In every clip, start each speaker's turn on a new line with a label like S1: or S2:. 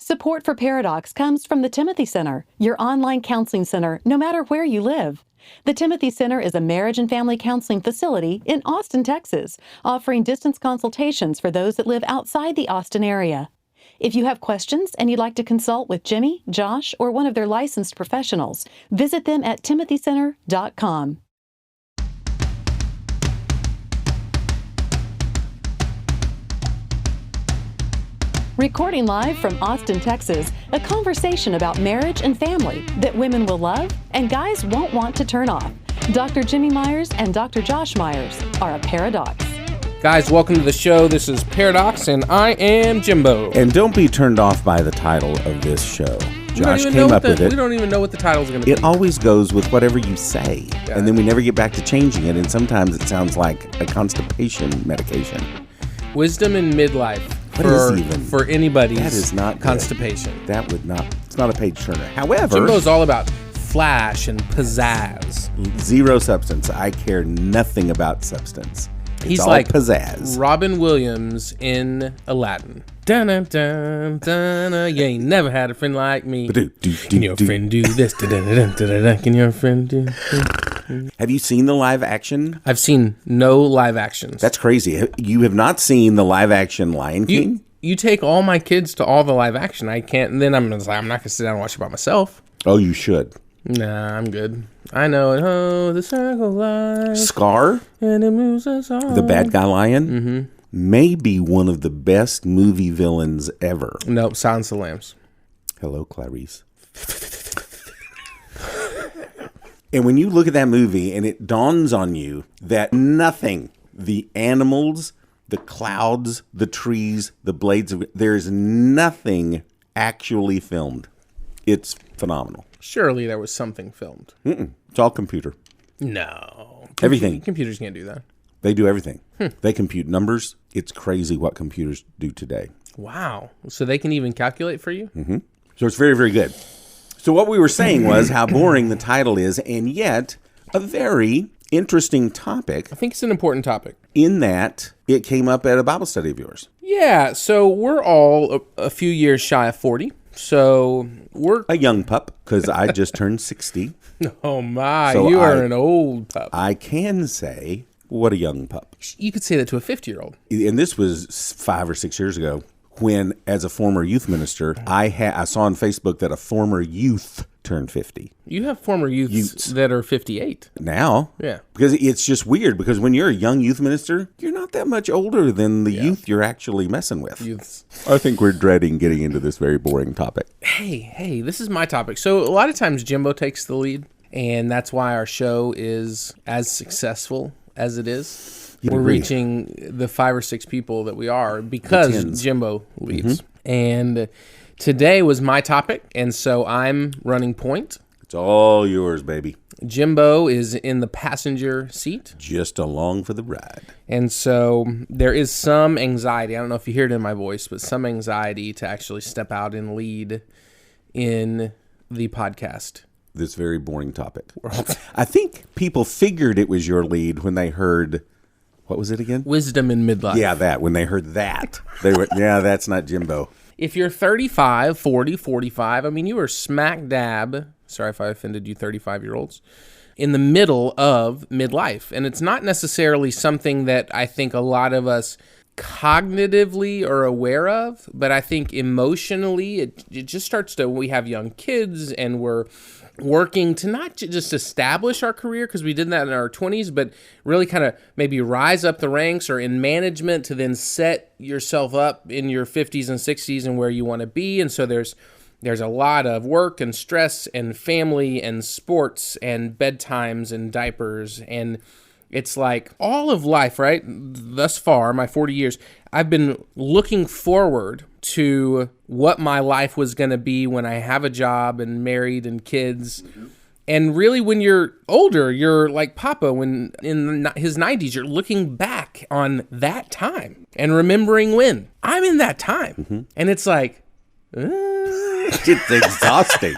S1: Support for Paradox comes from the Timothy Center, your online counseling center, no matter where you live. The Timothy Center is a marriage and family counseling facility in Austin, Texas, offering distance consultations for those that live outside the Austin area. If you have questions and you'd like to consult with Jimmy, Josh, or one of their licensed professionals, visit them at timothycenter.com. Recording live from Austin, Texas, a conversation about marriage and family that women will love and guys won't want to turn off. Dr. Jimmy Myers and Dr. Josh Myers are a paradox.
S2: Guys, welcome to the show. This is Paradox, and I am Jimbo.
S3: And don't be turned off by the title of this show. Josh came up with it.
S2: We don't even know what the title's going to be.
S3: It always goes with whatever you say, and then we never get back to changing it, and sometimes it sounds like a constipation medication.
S2: Wisdom in midlife. For anybody.
S3: That is not
S2: constipation.
S3: Good. That would not. It's not a page turner. However,
S2: Jimbo's all about flash and pizzazz.
S3: Zero substance. I care nothing about substance.
S2: He's
S3: all
S2: like
S3: pizzazz.
S2: Robin Williams in Aladdin. Dun dun dun dun. You ain't never had a friend like me. Can your friend do this? Can your friend do?
S3: Have you seen the live action?
S2: I've seen no live actions.
S3: That's crazy. You have not seen the live action Lion King?
S2: You take all my kids to all the live action. I can't. And then I'm not going to sit down and watch it by myself.
S3: Oh, you should.
S2: Nah, I'm good. I know it. Oh, the circle life.
S3: Scar,
S2: and it moves us all.
S3: The bad guy lion, may be one of the best movie villains ever.
S2: Nope, Silence of the Lambs.
S3: Hello, Clarice. And when you look at that movie and it dawns on you that nothing, the animals, the clouds, the trees, the blades, there's nothing actually filmed. It's phenomenal.
S2: Surely there was something filmed.
S3: It's all computer.
S2: No.
S3: Everything.
S2: Computers can't do that.
S3: They do everything. They compute numbers. It's crazy what computers do today.
S2: Wow. So they can even calculate for you?
S3: Mm-hmm. So it's very, very good. So what we were saying was how boring the title is, and yet a very interesting topic.
S2: I think it's an important topic.
S3: In that it came up at a Bible study of yours.
S2: Yeah, so we're all a few years shy of 40. So we're
S3: a young pup, because I just turned 60.
S2: Oh my,
S3: so
S2: you are an old pup.
S3: I can say, what a young pup.
S2: You could say that to a 50-year-old.
S3: And this was 5 or 6 years ago when, as a former youth minister, I saw on Facebook that a former youth turned 50.
S2: You have former youths that are 58.
S3: Now?
S2: Yeah.
S3: Because it's just weird, because when you're a young youth minister, you're not that much older than the youth you're actually messing with.
S2: Youths.
S3: I think we're dreading getting into this very boring topic.
S2: Hey, this is my topic. So a lot of times Jimbo takes the lead, and that's why our show is as successful as it is. We're reaching the 5 or 6 people that we are because Jimbo leads. And today was my topic, and so I'm running point.
S3: It's all yours, baby.
S2: Jimbo is in the passenger seat.
S3: Just along for the ride.
S2: And so there is some anxiety. I don't know if you hear it in my voice, but some anxiety to actually step out and lead in the podcast.
S3: This very boring topic. I think people figured it was your lead when they heard... What was it again?
S2: Wisdom in midlife.
S3: Yeah, that. When they heard that, they went, yeah, that's not Jimbo.
S2: If you're 35, 40, 45, I mean, you are smack dab, sorry if I offended you 35-year-olds, in the middle of midlife. And it's not necessarily something that I think a lot of us cognitively are aware of, but I think emotionally it just starts to, we have young kids and we're working to not just establish our career, because we did that in our 20s, but really kind of maybe rise up the ranks or in management to then set yourself up in your 50s and 60s and where you want to be. And so there's a lot of work and stress and family and sports and bedtimes and diapers. And it's like all of life, right? Thus far, my 40 years, I've been looking forward to what my life was going to be when I have a job and married and kids. And really, when you're older, you're like Papa, when in his 90s, you're looking back on that time and remembering when. I'm in that time. And it's like...
S3: It's exhausting.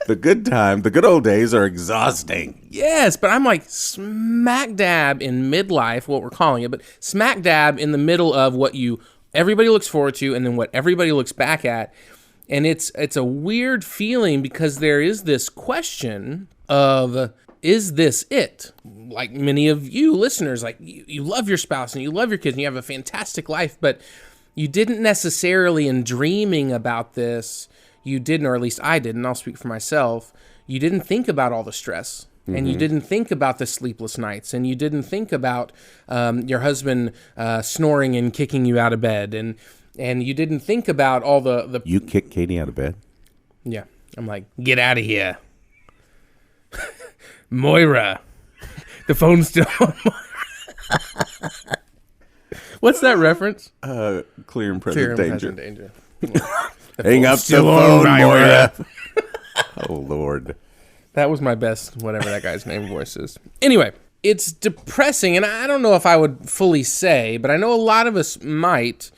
S3: The good old days are exhausting.
S2: Yes, but I'm like smack dab in midlife, what we're calling it, but smack dab in the middle of what everybody looks forward to and then what everybody looks back at. And it's a weird feeling because there is this question of, is this it? Like many of you listeners, like you love your spouse and you love your kids and you have a fantastic life, but you didn't necessarily, in dreaming about this, you didn't, or at least I didn't, I'll speak for myself, you didn't think about all the stress. And you didn't think about the sleepless nights, and you didn't think about your husband snoring and kicking you out of bed, and you didn't think about all the...
S3: You kicked Katie out of bed?
S2: Yeah. I'm like, get out of here. Moira. The phone's still on Moira. What's that reference?
S3: Clear and present danger.
S2: Danger.
S3: Hang up the phone, Moira. Oh, Lord.
S2: That was my best, whatever that guy's name voice is. Anyway, it's depressing, and I don't know if I would fully say, but I know a lot of us might,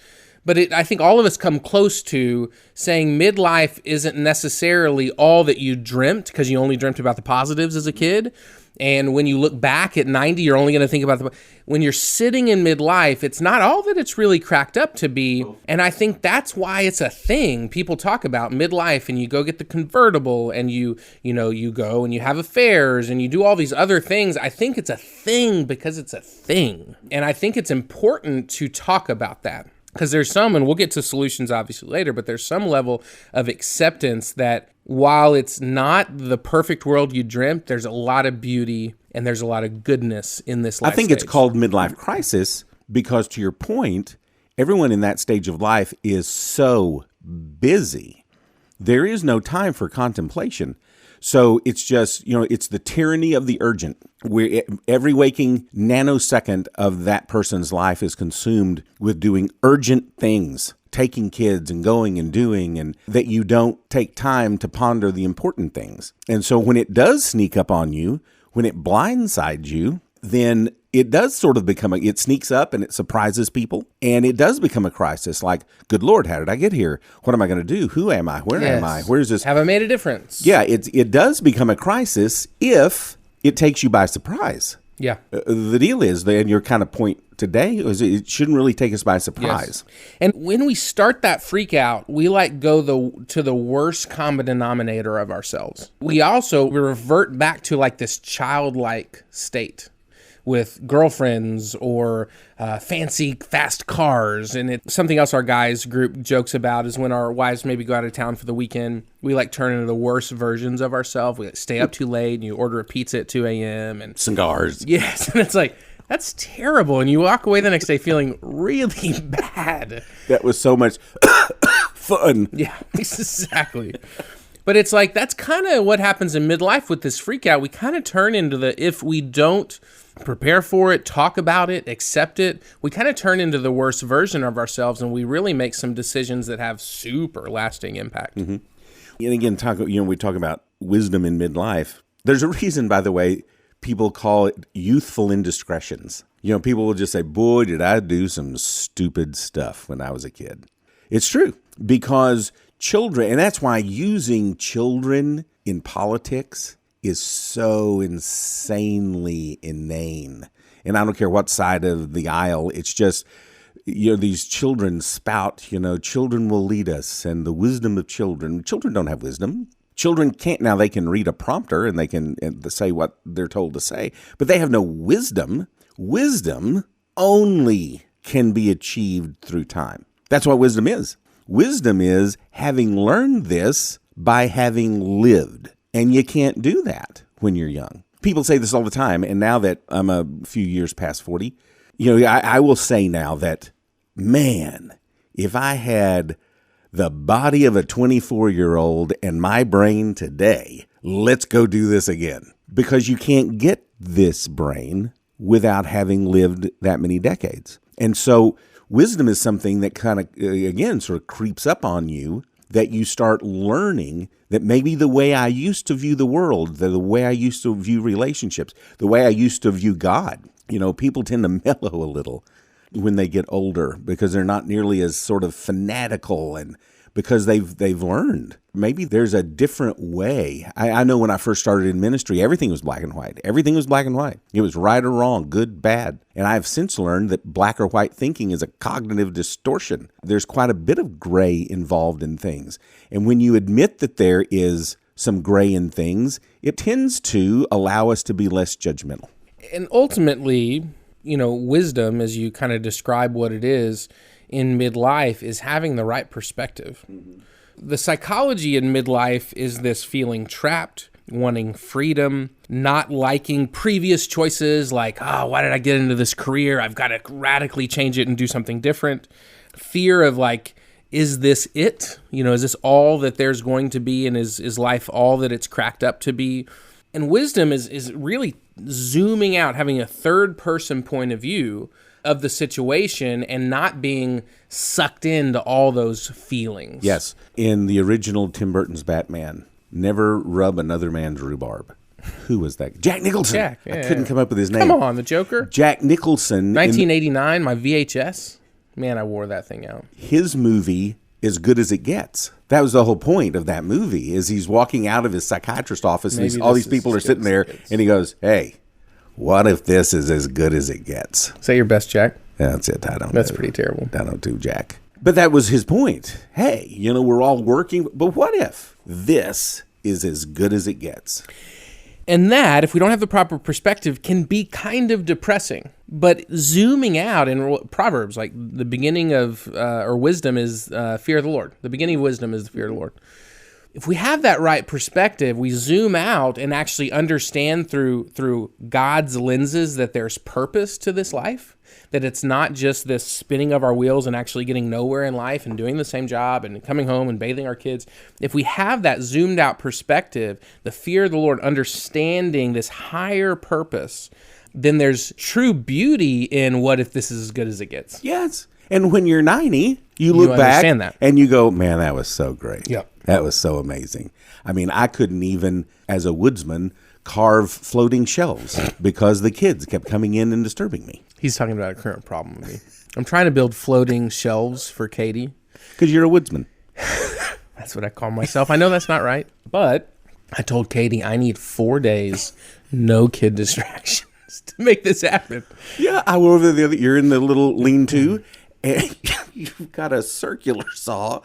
S2: but I think all of us come close to saying midlife isn't necessarily all that you dreamt, because you only dreamt about the positives as a kid. And when you look back at 90, you're only going to think about when you're sitting in midlife, it's not all that it's really cracked up to be. And I think that's why it's a thing. People talk about midlife, and you go get the convertible, and you go and you have affairs and you do all these other things. I think it's a thing because it's a thing. And I think it's important to talk about that. Because there's some, and we'll get to solutions obviously later, but there's some level of acceptance that while it's not the perfect world you dreamt, there's a lot of beauty and there's a lot of goodness in this life
S3: I think
S2: stage.
S3: it's called midlife crisis because, to your point, everyone in that stage of life is so busy. There is no time for contemplation. So it's just, it's the tyranny of the urgent, where every waking nanosecond of that person's life is consumed with doing urgent things, taking kids and going and doing, and that you don't take time to ponder the important things. And so when it does sneak up on you, when it blindsides you, then it does sort of it sneaks up and it surprises people. And it does become a crisis. Like, good Lord, how did I get here? What am I going to do? Who am I? Where am I? Where's this?
S2: Have I made a difference?
S3: Yeah, it does become a crisis if it takes you by surprise.
S2: Yeah.
S3: The deal is, and your kind of point today, is it shouldn't really take us by surprise.
S2: Yes. And when we start that freak out, we go to the worst common denominator of ourselves. We revert back to like this childlike state with girlfriends or fancy fast cars. And it's something else our guys group jokes about is when our wives maybe go out of town for the weekend, we turn into the worst versions of ourselves. We stay up too late and you order a pizza at 2 a.m. and
S3: cigars.
S2: Yes. And it's like, that's terrible. And you walk away the next day feeling really bad.
S3: That was so much fun.
S2: Yeah, exactly. But it's like, that's kind of what happens in midlife with this freak out. We kind of turn into if we don't prepare for it, talk about it, accept it, we kind of turn into the worst version of ourselves, and we really make some decisions that have super lasting impact.
S3: Mm-hmm. And again, we talk about wisdom in midlife. There's a reason, by the way, people call it youthful indiscretions. People will just say, boy, did I do some stupid stuff when I was a kid. It's true, because children, and that's why using children in politics is so insanely inane. And I don't care what side of the aisle, it's just, these children spout, children will lead us and the wisdom of children. Children don't have wisdom. Children can't, now they can read a prompter and they can say what they're told to say, but they have no wisdom. Wisdom only can be achieved through time. That's what wisdom is. Wisdom is having learned this by having lived. And you can't do that when you're young. People say this all the time. And now that I'm a few years past 40, I will say now that, man, if I had the body of a 24-year-old and my brain today, let's go do this again. Because you can't get this brain without having lived that many decades. And so wisdom is something that kind of, again, sort of creeps up on you, that you start learning that maybe the way I used to view the world, the way I used to view relationships, the way I used to view God, people tend to mellow a little when they get older because they're not nearly as sort of fanatical and because they've learned. Maybe there's a different way. I know when I first started in ministry, everything was black and white. Everything was black and white. It was right or wrong, good, bad. And I have since learned that black or white thinking is a cognitive distortion. There's quite a bit of gray involved in things. And when you admit that there is some gray in things, it tends to allow us to be less judgmental.
S2: And ultimately, wisdom, as you kind of describe what it is in midlife, is having the right perspective. Mm-hmm. The psychology in midlife is this feeling trapped, wanting freedom, not liking previous choices like, why did I get into this career? I've got to radically change it and do something different. Fear of like, is this it? Is this all that there's going to be? And is life all that it's cracked up to be? And wisdom is really zooming out, having a third person point of view of the situation and not being sucked into all those feelings.
S3: Yes. In the original Tim Burton's Batman, never rub another man's rhubarb. Who was that? Jack Nicholson.
S2: Jack,
S3: I couldn't come up with his name.
S2: Come on, the Joker.
S3: Jack Nicholson.
S2: 1989, my VHS. Man, I wore that thing out.
S3: His movie, As Good as It Gets. That was the whole point of that movie, is he's walking out of his psychiatrist office and all these people are sitting there and he goes, hey, what if this is as good as it gets?
S2: Say your best, Jack.
S3: That's it.
S2: That's pretty terrible.
S3: I don't do Jack. But that was his point. Hey, we're all working, but what if this is as good as it gets?
S2: And that, if we don't have the proper perspective, can be kind of depressing. But zooming out in Proverbs, like the beginning of, or wisdom is fear of the Lord. The beginning of wisdom is the fear of the Lord. If we have that right perspective, we zoom out and actually understand through God's lenses that there's purpose to this life, that it's not just this spinning of our wheels and actually getting nowhere in life and doing the same job and coming home and bathing our kids. If we have that zoomed out perspective, the fear of the Lord, understanding this higher purpose, then there's true beauty in what if this is as good as it gets.
S3: Yes. And when you're 90, you look back and you go, man, that was so great.
S2: Yep.
S3: That was so amazing. I mean, I couldn't even, as a woodsman, carve floating shelves because the kids kept coming in and disturbing me.
S2: He's talking about a current problem with me. I'm trying to build floating shelves for Katie.
S3: Because you're a woodsman.
S2: That's what I call myself. I know that's not right. But I told Katie I need 4 days, no kid distractions to make this happen.
S3: Yeah, I went over the other, you're in the little lean-to, and you've got a circular saw,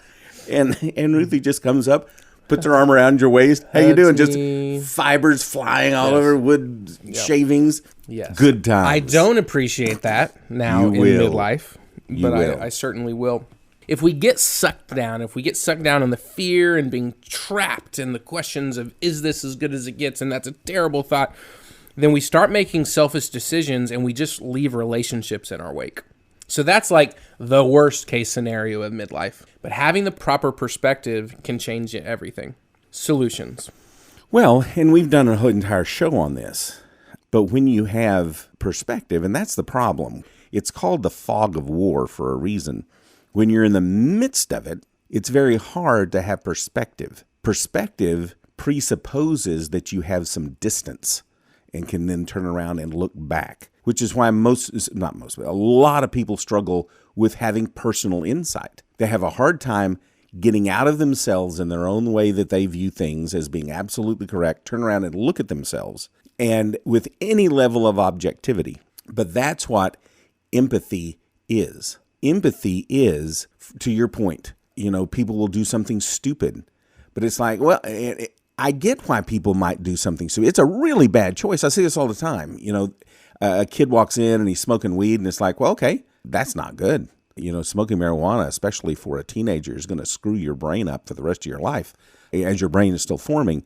S3: and Ruthie just comes up, puts her arm around your waist. How you doing? Just fibers flying all over, wood shavings.
S2: Yes.
S3: Good times.
S2: I don't appreciate that now in midlife, but I certainly will. If we get sucked down, in the fear and being trapped in the questions of, is this as good as it gets? And that's a terrible thought. Then we start making selfish decisions and we just leave relationships in our wake. So that's like the worst case scenario of midlife. But having the proper perspective can change everything. Solutions.
S3: Well, and we've done an entire show on this. But when you have perspective, and that's the problem, it's called the fog of war for a reason. When you're in the midst of it, it's very hard to have perspective. Perspective presupposes that you have some distance and can then turn around and look back, which is why a lot of people struggle with having personal insight. They have a hard time getting out of themselves in their own way that they view things as being absolutely correct, turn around and look at themselves, and with any level of objectivity. But that's what empathy is. Empathy is, to your point, people will do something stupid, but it's like, well, I get why people might do something stupid. It's a really bad choice. I see this all the time. A kid walks in and he's smoking weed, and it's like, well, okay, that's not good. Smoking marijuana, especially for a teenager, is going to screw your brain up for the rest of your life as your brain is still forming.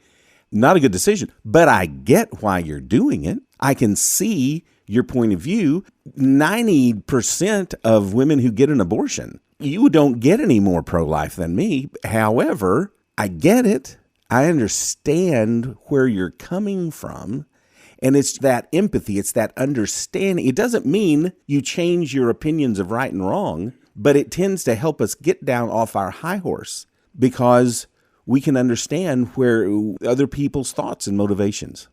S3: Not a good decision, but I get why you're doing it. I can see your point of view. 90% of women who get an abortion, you don't get any more pro-life than me. However, I get it. I understand where you're coming from. And it's that empathy, it's that understanding. It doesn't mean you change your opinions of right and wrong, but it tends to help us get down off our high horse because we can understand where other people's thoughts and motivations.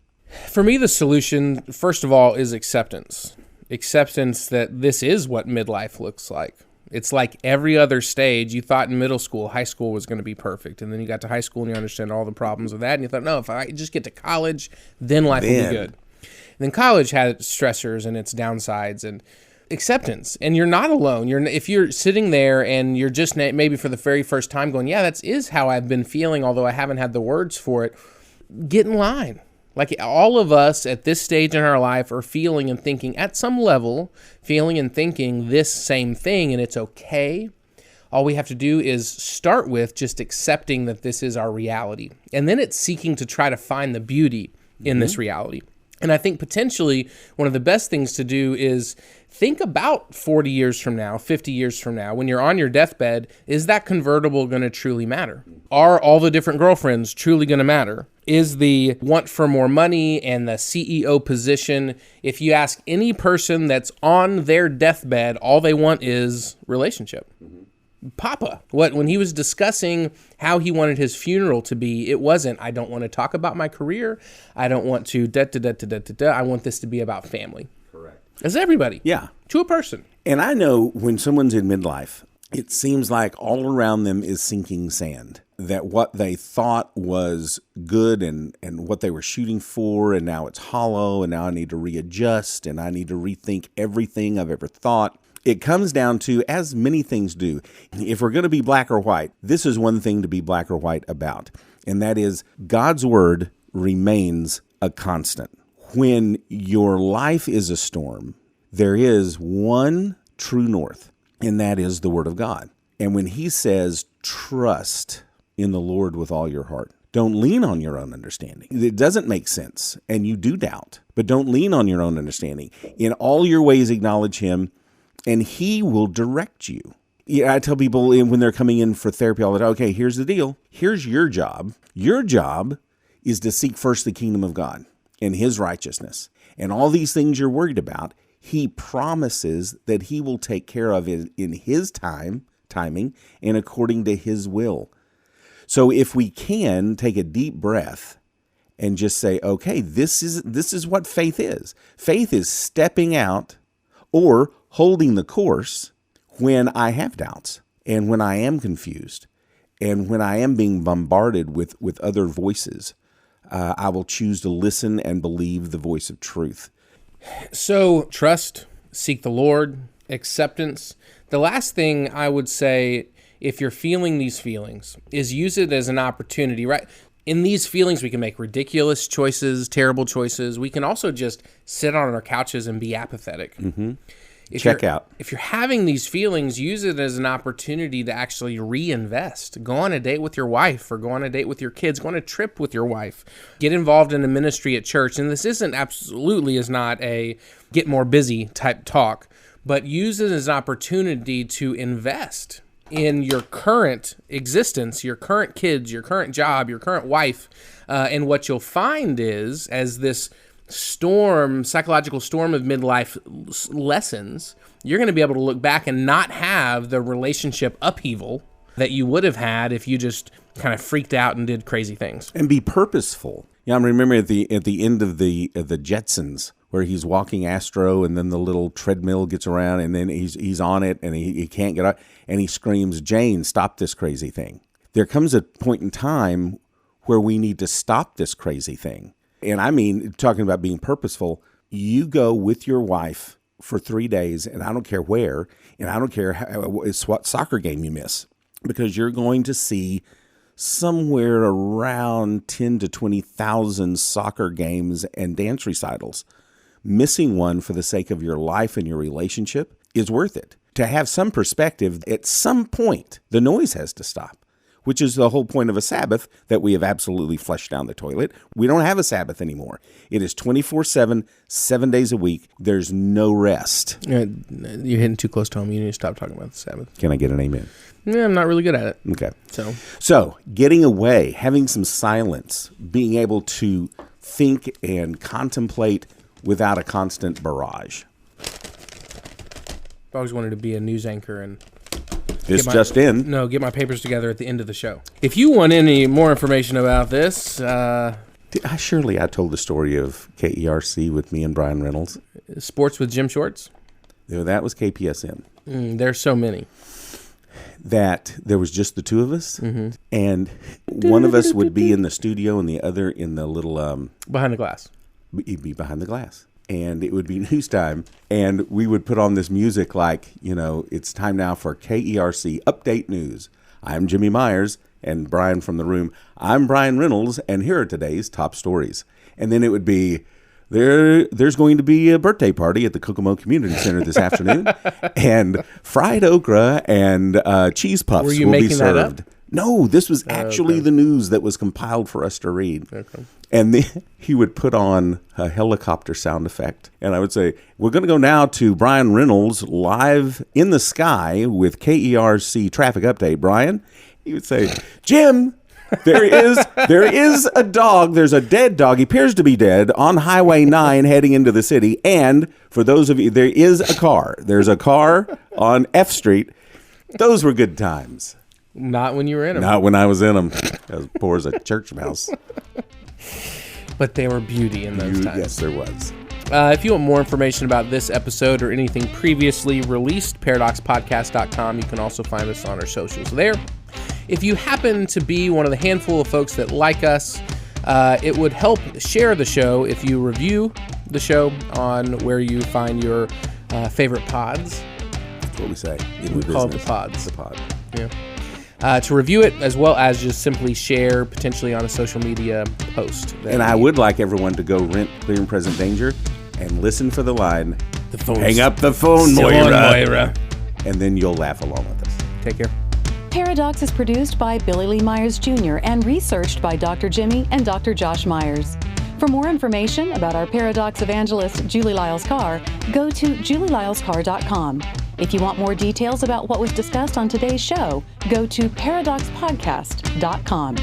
S2: For me, the solution, first of all, is acceptance. Acceptance that this is what midlife looks like. It's like every other stage. You thought in middle school, high school was going to be perfect. And then you got to high school and you understand all the problems of that. And you thought, no, if I just get to college, then life will be good. And then college had its stressors and its downsides and acceptance. And you're not alone. If you're sitting there and you're just maybe for the very first time going, yeah, that is how I've been feeling, although I haven't had the words for it, get in line. Like all of us at this stage in our life are feeling and thinking at some level, feeling and thinking this same thing, and it's okay. All we have to do is start with just accepting that this is our reality. And then it's seeking to try to find the beauty in this reality. And I think potentially one of the best things to do is think about 40 years from now, 50 years from now, when you're on your deathbed, is that convertible going to truly matter? Are all the different girlfriends truly going to matter? Is the want for more money and the CEO position, if you ask any person that's on their deathbed, all they want is relationship. Papa, when he was discussing how he wanted his funeral to be, it wasn't, I don't want to talk about my career. I don't want to I want this to be about family.
S3: Correct.
S2: As everybody.
S3: Yeah.
S2: To a person.
S3: And I know when someone's in midlife, it seems like all around them is sinking sand. That what they thought was good and what they were shooting for, and now it's hollow, and now I need to readjust, and I need to rethink everything I've ever thought. It comes down to, as many things do, if we're going to be black or white, this is one thing to be black or white about, and that is God's word remains a constant. When your life is a storm, there is one true north, and that is the word of God. And when he says, trust in the Lord with all your heart, don't lean on your own understanding. It doesn't make sense, and you do doubt, but don't lean on your own understanding. In all your ways acknowledge him, and he will direct you. Yeah, I tell people when they're coming in for therapy all the time, okay, here's the deal. Here's your job. Your job is to seek first the kingdom of God and his righteousness. And all these things you're worried about, he promises that he will take care of it in his timing, and according to his will. So if we can take a deep breath and just say, okay, this is what faith is. Faith is stepping out or holding the course when I have doubts and when I am confused and when I am being bombarded with other voices. I will choose to listen and believe the voice of truth.
S2: So trust, seek the Lord, acceptance. The last thing I would say, if you're feeling these feelings, is use it as an opportunity, right? In these feelings, we can make ridiculous choices, terrible choices. We can also just sit on our couches and be apathetic.
S3: Mm-hmm.
S2: Check
S3: out.
S2: If you're having these feelings, use it as an opportunity to actually reinvest. Go on a date with your wife, or go on a date with your kids. Go on a trip with your wife. Get involved in a ministry at church. And this is not a get more busy type talk, but use it as an opportunity to invest in your current existence, your current kids, your current job, your current wife. And what you'll find is, as this psychological storm of midlife lessons, you're going to be able to look back and not have the relationship upheaval that you would have had if you just kind of freaked out and did crazy things.
S3: And be purposeful. Yeah, I remember at the end of the Jetsons, where he's walking Astro, and then the little treadmill gets around, and then he's on it, and he can't get up, and he screams, "Jane, stop this crazy thing." There comes a point in time where we need to stop this crazy thing. And I mean, talking about being purposeful, you go with your wife for 3 days, and I don't care where, and I don't care what soccer game you miss, because you're going to see somewhere around 10 to 20,000 soccer games and dance recitals. Missing one for the sake of your life and your relationship is worth it. To have some perspective, at some point, the noise has to stop, which is the whole point of a Sabbath that we have absolutely flushed down the toilet. We don't have a Sabbath anymore. It is 24/7, 7 days a week. There's no rest.
S2: You're hitting too close to home. You need to stop talking about the Sabbath.
S3: Can I get an amen?
S2: Yeah, I'm not really good at it.
S3: Okay.
S2: So
S3: getting away, having some silence, being able to think and contemplate without a constant barrage.
S2: I always wanted to be a news anchor and
S3: This just in.
S2: No, get my papers together at the end of the show. If you want any more information about this,
S3: I told the story of KERC with me and Brian Reynolds.
S2: Sports with Jim Shorts.
S3: That was KPSM.
S2: There's so many.
S3: that there was just the two of us, and one of us would be in the studio and the other in the little
S2: Behind the glass.
S3: he'd be behind the glass. And it would be news time, and we would put on this music like, it's time now for KERC Update News. I'm Jimmy Myers, and Brian from the room. I'm Brian Reynolds, and here are today's top stories. And then it would be, there's going to be a birthday party at the Kokomo Community Center this afternoon, and fried okra and cheese puffs
S2: Were you
S3: will be
S2: making that
S3: served.
S2: up?
S3: No, this was actually the news that was compiled for us to read.
S2: Okay.
S3: And then he would put on a helicopter sound effect. And I would say, we're going to go now to Brian Reynolds live in the sky with KERC traffic update. Brian, he would say, Jim, there is a dog. There's a dead dog. He appears to be dead on Highway 9 heading into the city. And for those of you, there is a car. There's a car on F Street. Those were good times.
S2: Not when you were in them.
S3: Not when I was in them. I was poor as a church mouse.
S2: But they were beauty in those times.
S3: Yes, there was.
S2: If you want more information about this episode or anything previously released, paradoxpodcast.com. You can also find us on our socials there. If you happen to be one of the handful of folks that like us, it would help share the show if you review the show on where you find your favorite pods.
S3: That's what we say.
S2: We call it the pods.
S3: The pod.
S2: Yeah. To review it, as well as just simply share potentially on a social media post.
S3: And I would like everyone to go rent Clear and Present Danger and listen for the line,
S2: The phone's
S3: hang up the phone,
S2: still
S3: Moira.
S2: on, Moira.
S3: And then you'll laugh along with us.
S2: Take care.
S1: Paradox is produced by Billy Lee Myers Jr. and researched by Dr. Jimmy and Dr. Josh Myers. For more information about our Paradox evangelist, Julie Lyles Carr, go to julielylescarr.com. If you want more details about what was discussed on today's show, go to paradoxpodcast.com.